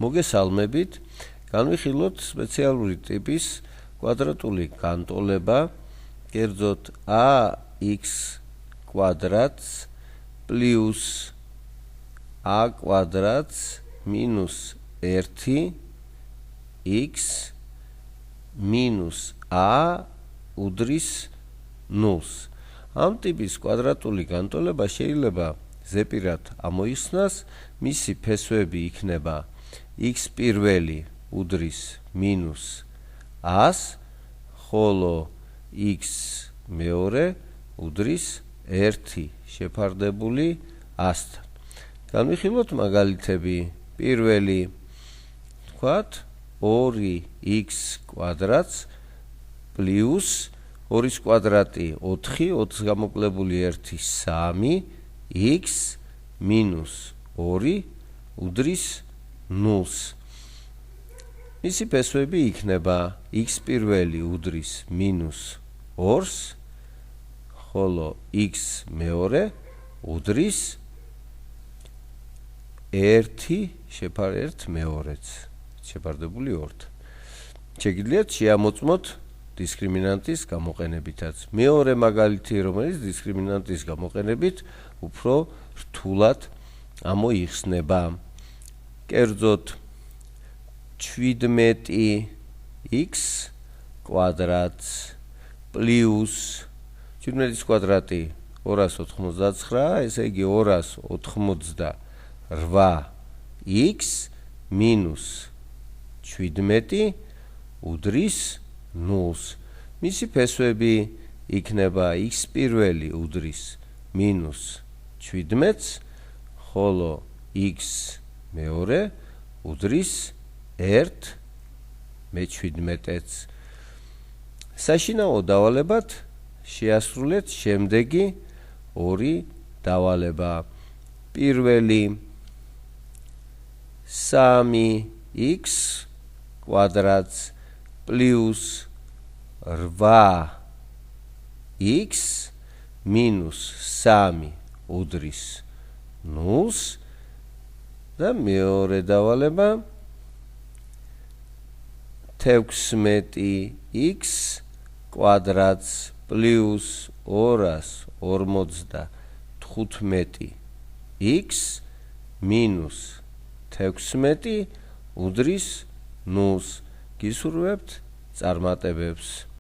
მოგესალმებით, განვიხილოთ სპეციალური ტიპის კვადრატული განტოლება, კერძოდ ax კვადრატს პლუს a კვადრატს მინუს 1x მინუს a უდრის 0-ს. ამ ტიპის კვადრატული განტოლება შეიძლება ზეპირად ამოიხსნას, მისი ფესვები იქნება x პირველი უდრის მინუს 100, ხოლო x მეორე უდრის 1 შეფარდებული 100-თან. განვიხილოთ მაგალითები. პირველი ვთქვათ 2x კვადრატს პლუს 2-ის კვადრატი 4, 4-ს გამოკლებული 1 3, x მინუს 2 უდრის 0-ს. მისი ფესვები იქნება x პირველი უდრის მინუს 2-ს, ხოლო x მეორე უდრის 1 მეორეც შეფარდებული 2-თან. შეგიძლიათ შეამოწმოთ დისკრიმინანტის გამოყენებითაც. მეორე მაგალითი, რომელიც დისკრიმინანტის გამოყენებით უფრო რთულად ამოიხსნება. კერძოდ 17x კვადრატს პლუს 17-ის კვადრატი 299, ესე იგი 288x მინუს 17 უდრის 0-ს. მისი ფესვები იქნება x პირველი უდრის მინუს 17-ს, ხოლო x მეორე უდრის 1/17-ს. საშინაო დავალებად შეასრულეთ შემდეგი ორი დავალება. პირველი 3x კვადრატს პლუს 8x მინუს 3 უდრის 0-ს და მეორე დავალება 16x კვადრატს პლუს 255x მინუს 16 უდრის 0-ს. გისურვებთ წარმატებებს.